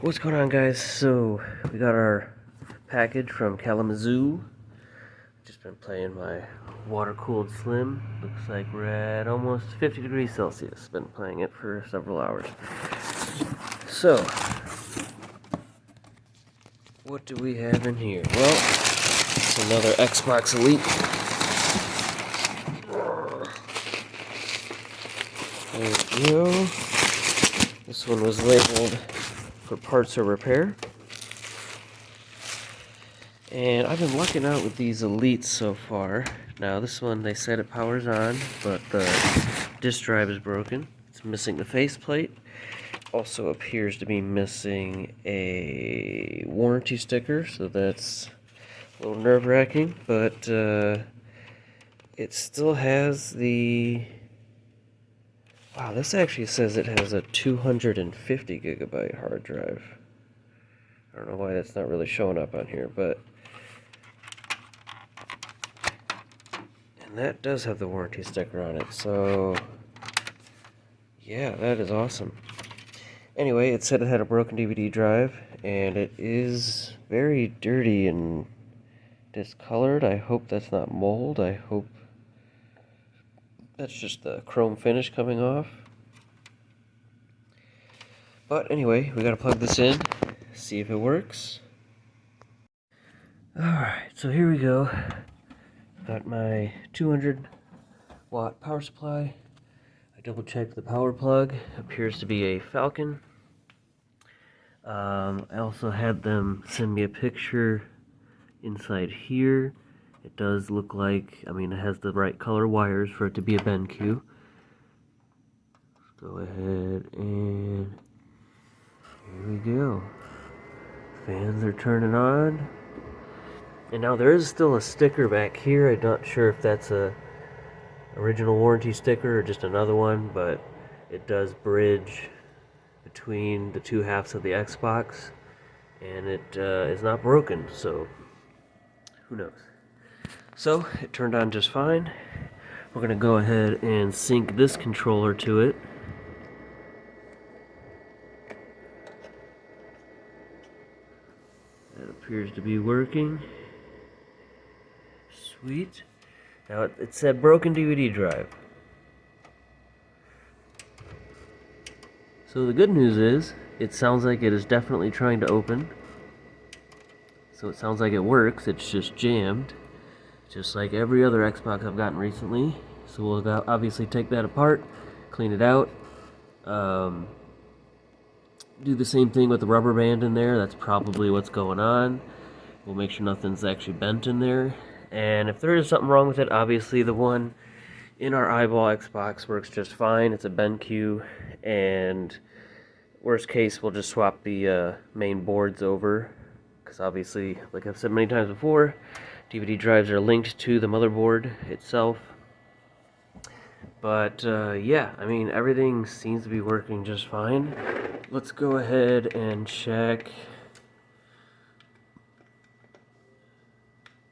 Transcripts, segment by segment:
What's going on, guys? So we got our package from Kalamazoo. Just been playing my water-cooled Slim. Looks like we're at almost 50 degrees Celsius. Been playing it for several hours. So, what do we have in here? Well, it's another Xbox Elite. There we go. This one was labeled for parts or repair. And I've been lucking out with these Elites so far. Now this one, they said it powers on, but the disk drive is broken. It's missing the faceplate. Also appears to be missing a warranty sticker, so that's a little nerve-wracking, but it still has the... Wow, this actually says it has a 250 gigabyte hard drive. I don't know why that's not really showing up on here, but... And that does have the warranty sticker on it, so... Yeah, that is awesome. Anyway, it said it had a broken DVD drive, and it is very dirty and discolored. I hope that's not mold. I hope that's just the chrome finish coming off. But anyway, we gotta plug this in, see if it works. Alright, so here we go. Got my 200 watt power supply. I double checked the power plug. Appears to be a Falcon. I also had them send me a picture inside here. It does look like, I mean, it has the right color wires for it to be a BenQ. Let's go ahead and here we go. Fans are turning on. And now there is still a sticker back here. I'm not sure if that's a original warranty sticker or just another one, but it does bridge between the two halves of the Xbox, and it is not broken, so who knows. So it turned on just fine. We're gonna go ahead and sync this controller to it. That appears to be working. Sweet. Now it said broken DVD drive. So the good news is, it sounds like it is definitely trying to open. So it sounds like it works, it's just jammed. Just like every other Xbox I've gotten recently. So we'll obviously take that apart, clean it out. Do the same thing with the rubber band in there, that's probably what's going on. We'll make sure nothing's actually bent in there. And if there is something wrong with it, obviously the one in our eyeball Xbox works just fine. It's a BenQ, and worst case, we'll just swap the main boards over, because obviously, like I've said many times before, DVD drives are linked to the motherboard itself. But yeah, I mean, everything seems to be working just fine. Let's go ahead and check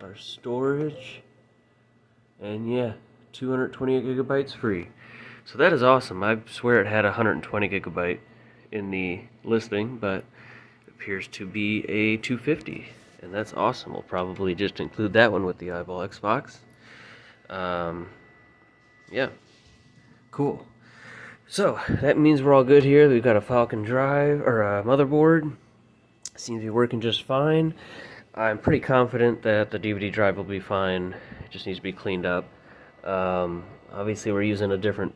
our storage, and yeah, 228 gigabytes free. So that is awesome. I swear it had 120 gigabyte in the listing, but it appears to be a 250, and that's awesome. We'll probably just include that one with the eyeball Xbox. Yeah, cool. So that means we're all good here. We've got a Falcon drive, or a motherboard. Seems to be working just fine. I'm pretty confident that the DVD drive will be fine. It just needs to be cleaned up. Obviously we're using a different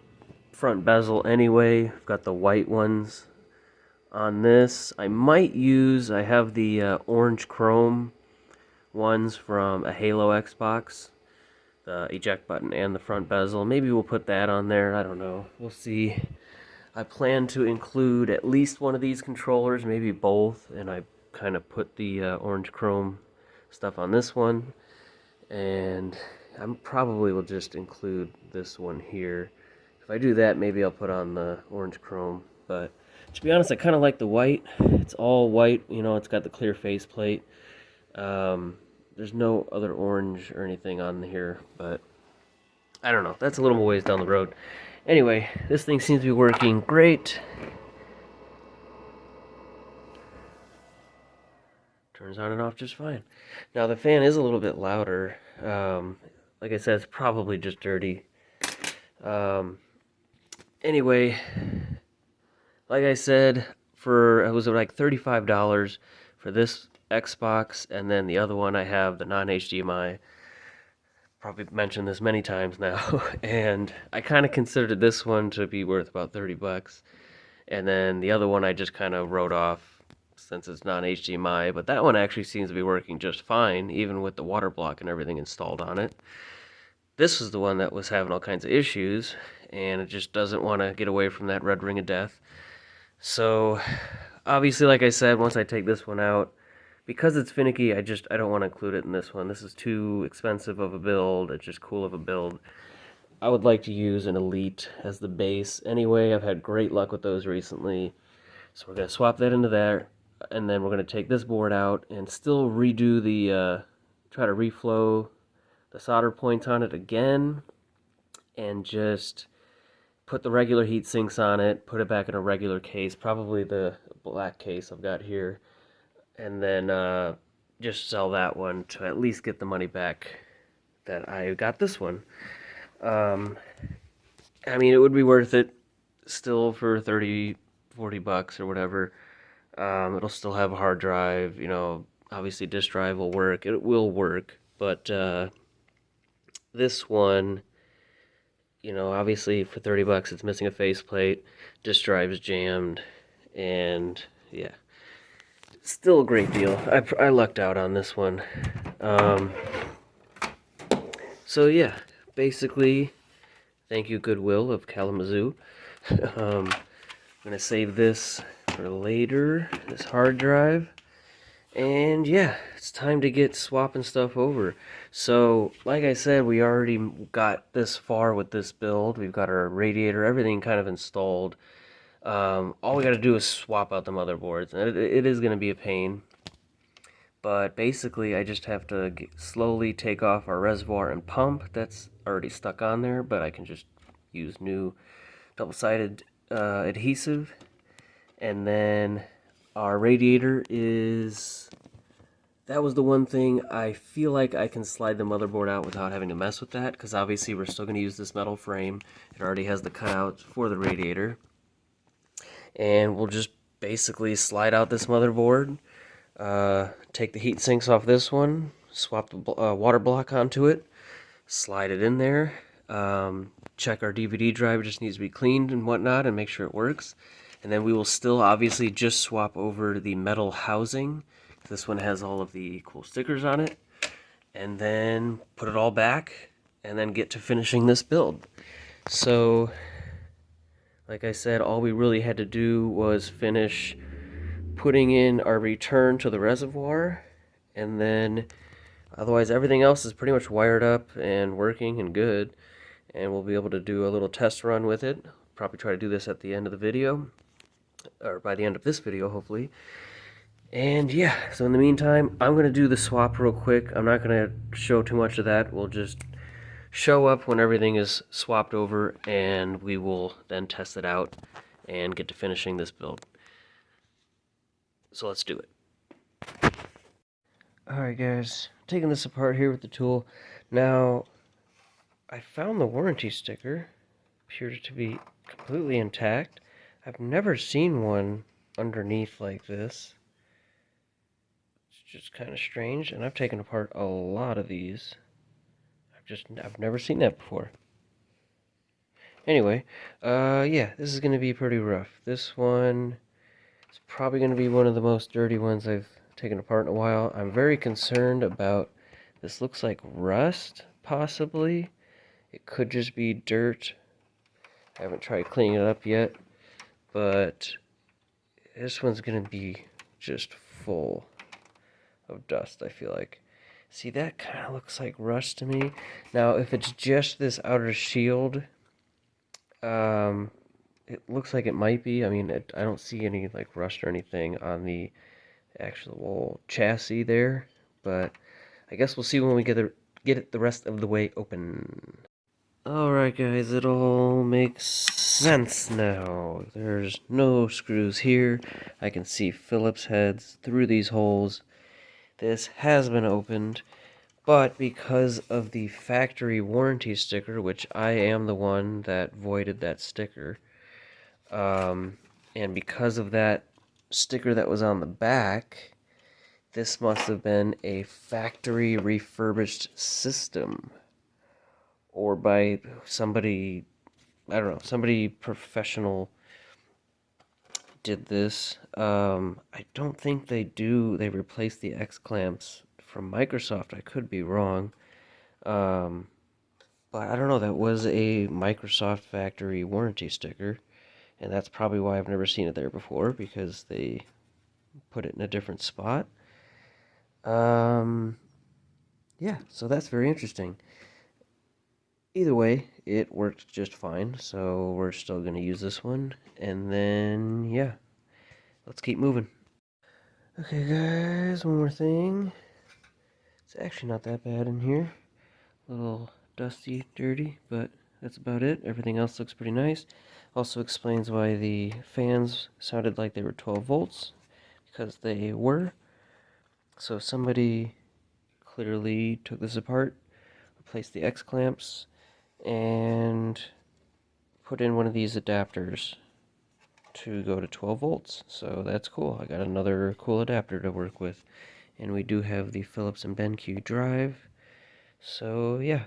front bezel anyway. I've got the white ones on this. I have the orange chrome ones from a Halo Xbox. The eject button and the front bezel. Maybe we'll put that on there. I don't know. We'll see. I plan to include at least one of these controllers, maybe both, and I kind of put the orange chrome stuff on this one, and I probably will just include this one here. If I do that, maybe I'll put on the orange chrome, but to be honest, I kind of like the white. It's all white, you know, it's got the clear faceplate. There's no other orange or anything on here, but I don't know, that's a little more ways down the road. Anyway, this thing seems to be working great. turns on and off just fine. Now the fan is a little bit louder. Like I said, it's probably just dirty. Anyway, like I said, it was like $35 for this Xbox, and then the other one I have, the non-HDMI. Probably mentioned this many times now, and I kind of considered this one to be worth about 30 bucks. And then the other one I just kind of wrote off since it's non-HDMI, but that one actually seems to be working just fine, even with the water block and everything installed on it. This is the one that was having all kinds of issues, and it just doesn't want to get away from that red ring of death. So, obviously, like I said, once I take this one out, because it's finicky, I don't want to include it in this one. This is too expensive of a build. It's just cool of a build. I would like to use an Elite as the base. Anyway, I've had great luck with those recently. So we're going to swap that into there, and then we're going to take this board out and still redo try to reflow the solder points on it again, and just put the regular heat sinks on it, put it back in a regular case, probably the black case I've got here, and then just sell that one to at least get the money back that I got this one. I mean, it would be worth it still for 30, 40 bucks or whatever. It'll still have a hard drive, obviously disk drive will work. It will work, but this one, obviously for 30 bucks it's missing a faceplate, disk drive is jammed, and yeah. Still a great deal. I lucked out on this one. So yeah, basically, thank you Goodwill of Kalamazoo. I'm gonna save this for later, this hard drive. And yeah, it's time to get swapping stuff over. So, like I said, we already got this far with this build. We've got our radiator, everything kind of installed. All we got to do is swap out the motherboards, and it is going to be a pain. But basically, I just have to slowly take off our reservoir and pump. That's already stuck on there, but I can just use new double-sided adhesive. And then our radiator that was the one thing I feel like I can slide the motherboard out without having to mess with that, because obviously we're still going to use this metal frame. It already has the cutouts for the radiator. And we'll just basically slide out this motherboard, take the heat sinks off this one, swap the water block onto it, slide it in there, check our DVD drive, it just needs to be cleaned and whatnot, and make sure it works. And then we will still obviously just swap over the metal housing. This one has all of the cool stickers on it. And then put it all back, and then get to finishing this build. So, like I said, all we really had to do was finish putting in our return to the reservoir, and then otherwise everything else is pretty much wired up and working and good, and we'll be able to do a little test run with it. Probably try to do this at the end of the video, or by the end of this video, hopefully. And yeah, so in the meantime, I'm going to do the swap real quick. I'm not going to show too much of that. We'll just show up when everything is swapped over, and we will then test it out and get to finishing this build. So let's do it. Alright guys, taking this apart here with the tool. Now, I found the warranty sticker. Appears to be completely intact. I've never seen one underneath like this. It's just kind of strange, and I've taken apart a lot of these. I've never seen that before. Anyway, yeah, this is going to be pretty rough. This one is probably going to be one of the most dirty ones I've taken apart in a while. I'm very concerned about, this looks like rust, possibly. It could just be dirt. I haven't tried cleaning it up yet, but this one's going to be just full of dust, I feel like. See, that kind of looks like rust to me. Now, if it's just this outer shield, it looks like it might be. I mean, I don't see any like rust or anything on the actual chassis there, but I guess we'll see when we get it the rest of the way open. Alright guys, it all makes sense now. There's no screws here. I can see Phillips heads through these holes. This has been opened, but because of the factory warranty sticker, which I am the one that voided that sticker, and because of that sticker that was on the back, this must have been a factory refurbished system, or by somebody, I don't know, somebody professional did this. I don't think they do. They replaced the X clamps from Microsoft. I could be wrong. Um, but I don't know. That was a Microsoft factory warranty sticker, and that's probably why I've never seen it there before, because they put it in a different spot. Um, yeah, so that's very interesting. Either way, it worked just fine, so we're still going to use this one. And then, yeah, let's keep moving. Okay, guys, one more thing. It's actually not that bad in here. A little dusty, dirty, but that's about it. Everything else looks pretty nice. Also explains why the fans sounded like they were 12 volts, because they were. So somebody clearly took this apart, replaced the X clamps, and put in one of these adapters to go to 12 volts. So that's cool. I got another cool adapter to work with. And we do have the Phillips and BenQ drive. So yeah,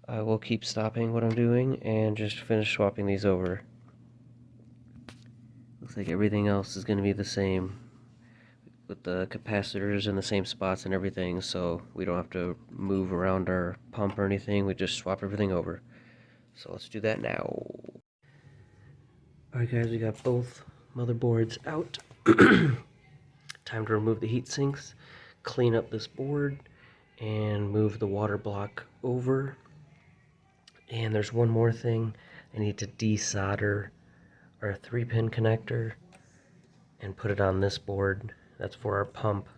I will keep stopping what I'm doing and just finish swapping these over. Looks like everything else is going to be the same, with the capacitors in the same spots and everything, so we don't have to move around our pump or anything. We just swap everything over. So let's do that now. Alright guys, we got both motherboards out. Time to remove the heat sinks, clean up this board, and move the water block over. And there's one more thing. I need to desolder our 3-pin connector and put it on this board. That's for our pump.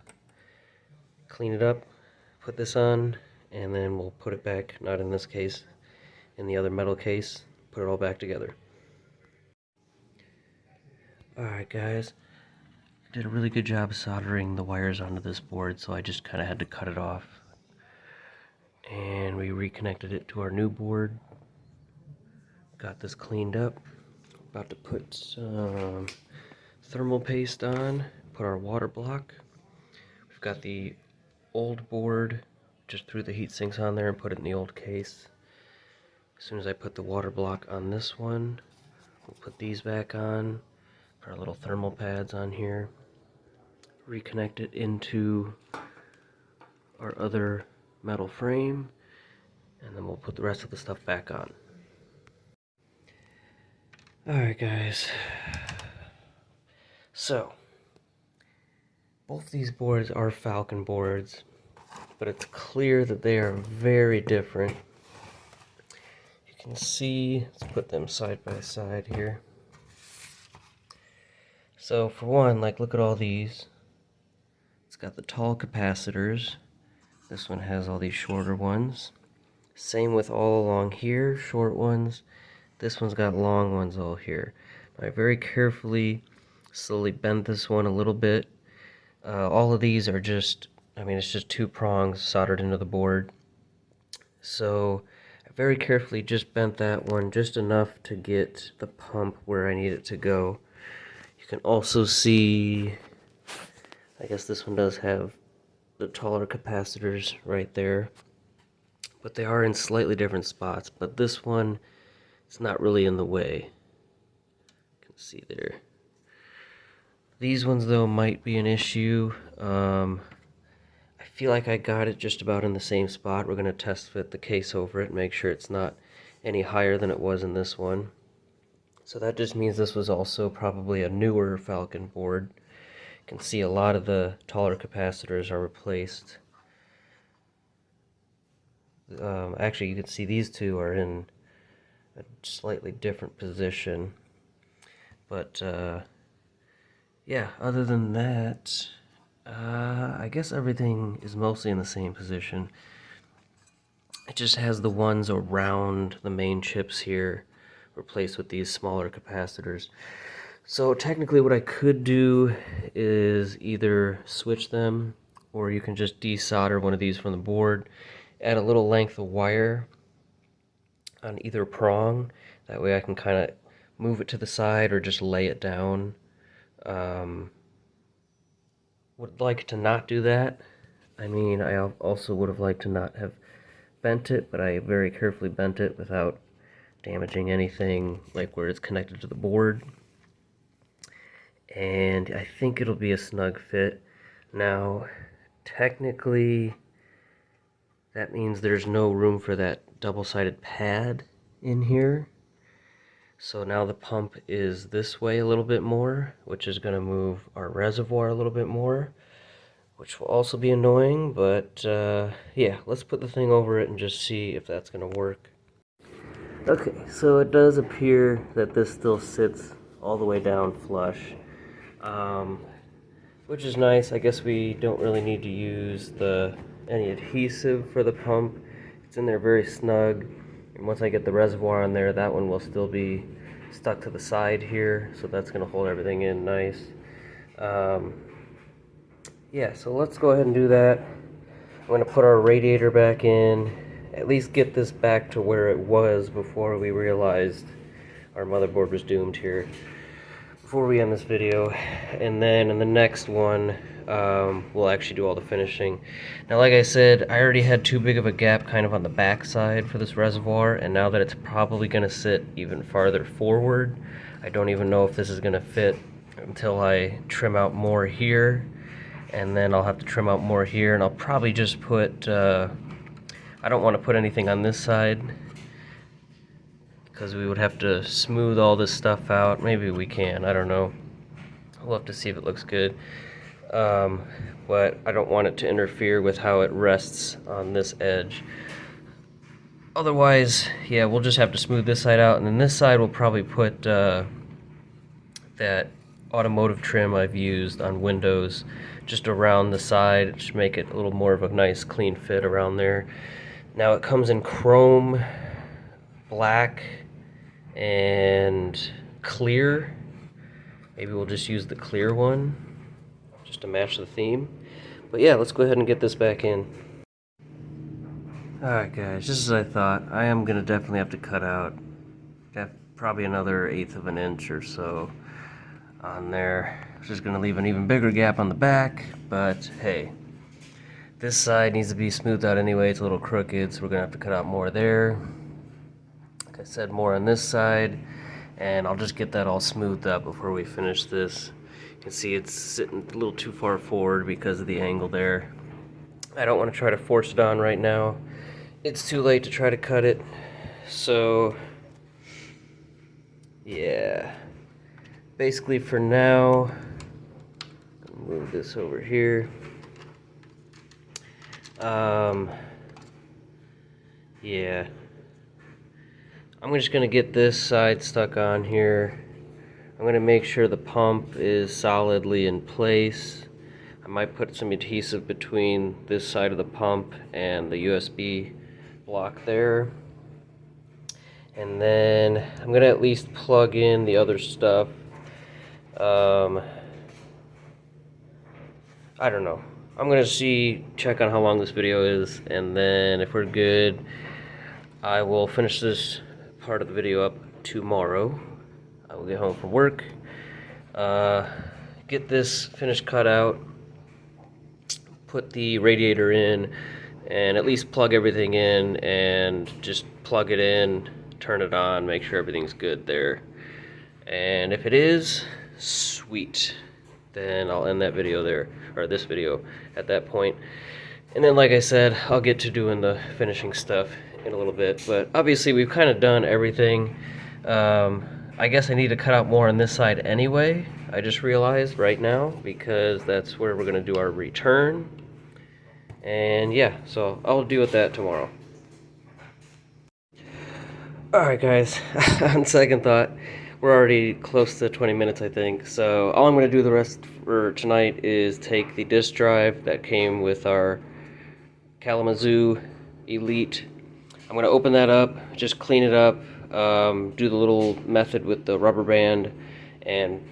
Clean it up, put this on, and then we'll put it back, not in this case, in the other metal case, put it all back together. Alright guys, did a really good job soldering the wires onto this board, so I just kind of had to cut it off. And we reconnected it to our new board. Got this cleaned up. About to put some thermal paste on, put our water block. We've got the old board, just threw the heat sinks on there and put it in the old case. As soon as I put the water block on this one, we'll put these back on, put our little thermal pads on here, reconnect it into our other metal frame, and then we'll put the rest of the stuff back on. Alright guys, so both these boards are Falcon boards, but it's clear that they are very different. You can see, let's put them side by side here. So for one, like, look at all these. It's got the tall capacitors. This one has all these shorter ones. Same with all along here, short ones. This one's got long ones all here. I very carefully, slowly bent this one a little bit. All of these are just, I mean, it's just 2 prongs soldered into the board. So I very carefully just bent that one just enough to get the pump where I need it to go. You can also see, I guess this one does have the taller capacitors right there, but they are in slightly different spots. But this one, it's not really in the way. You can see there. These ones though might be an issue. I feel like I got it just about in the same spot. We're going to test fit the case over it and make sure it's not any higher than it was in this one. So that just means this was also probably a newer Falcon board. You can see a lot of the taller capacitors are replaced. Actually, you can see these two are in a slightly different position. But yeah, other than that, I guess everything is mostly in the same position. It just has the ones around the main chips here replaced with these smaller capacitors. So technically what I could do is either switch them or you can just desolder one of these from the board. Add a little length of wire on either prong. That way I can kind of move it to the side or just lay it down. Would like to not do that. I mean, I also would have liked to not have bent it, but I very carefully bent it without damaging anything like where it's connected to the board. And I think it'll be a snug fit. Now, technically, that means there's no room for that double-sided pad in here. So now the pump is this way a little bit more, which is going to move our reservoir a little bit more, which will also be annoying, but yeah, let's put the thing over it and just see if that's going to work. Okay, so it does appear that this still sits all the way down flush, which is nice. I guess we don't really need to use any adhesive for the pump. It's in there very snug. And once I get the reservoir on there, that one will still be stuck to the side here, so that's going to hold everything in nice. Yeah, so let's go ahead and do that. I'm going to put our radiator back in, at least get this back to where it was before we realized our motherboard was doomed here, before we end this video. And then in the next one, we'll actually do all the finishing. Now, like I said, I already had too big of a gap kind of on the back side for this reservoir, and now that it's probably going to sit even farther forward, I don't even know if this is going to fit until I trim out more here, and then I'll have to trim out more here, and I'll probably just put, I don't want to put anything on this side, because we would have to smooth all this stuff out. Maybe we can, I don't know. We'll have to see if it looks good. But I don't want it to interfere with how it rests on this edge. Otherwise, yeah, we'll just have to smooth this side out, and then this side we'll probably put that automotive trim I've used on windows just around the side, just make it a little more of a nice clean fit around there. Now it comes in chrome, black, and clear. Maybe we'll just use the clear one just to match the theme. But yeah, let's go ahead and get this back in. Alright guys, just as I thought, I am going to definitely have to cut out probably another 1/8 of an inch or so on there. It's just going to leave an even bigger gap on the back, but hey, this side needs to be smoothed out anyway. It's a little crooked, so we're going to have to cut out more there. Like I said, more on this side, and I'll just get that all smoothed up before we finish this. You can see it's sitting a little too far forward because of the angle there. I don't want to try to force it on right now. It's too late to try to cut it. So, yeah. Basically for now, move this over here. Yeah. I'm just going to get this side stuck on here. I'm going to make sure the pump is solidly in place. I might put some adhesive between this side of the pump and the USB block there. And then I'm going to at least plug in the other stuff. I don't know. I'm going to check on how long this video is, and then if we're good, I will finish this part of the video up tomorrow. I will get home from work, get this finished cut out, put the radiator in, and at least plug everything in, and just plug it in, turn it on, make sure everything's good there. And if it is, sweet. Then I'll end that video there, or this video at that point. And then, like I said, I'll get to doing the finishing stuff in a little bit. But obviously we've kind of done everything. I guess I need to cut out more on this side anyway. I just realized right now, because that's where we're going to do our return. And yeah, so I'll deal with that tomorrow. Alright guys, on second thought, we're already close to 20 minutes I think, so all I'm going to do the rest for tonight is take the disk drive that came with our Kalamazoo Elite. I'm going to open that up, just clean it up, do the little method with the rubber band, and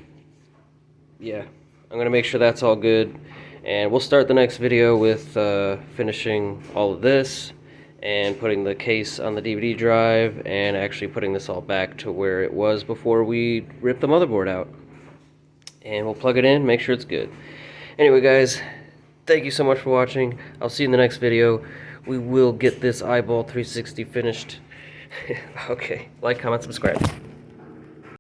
yeah, I'm going to make sure that's all good. And we'll start the next video with finishing all of this and putting the case on the DVD drive and actually putting this all back to where it was before we ripped the motherboard out. And we'll plug it in, make sure it's good. Anyway guys, thank you so much for watching. I'll see you in the next video. We will get this eyeball 360 finished. Okay, like, comment, subscribe.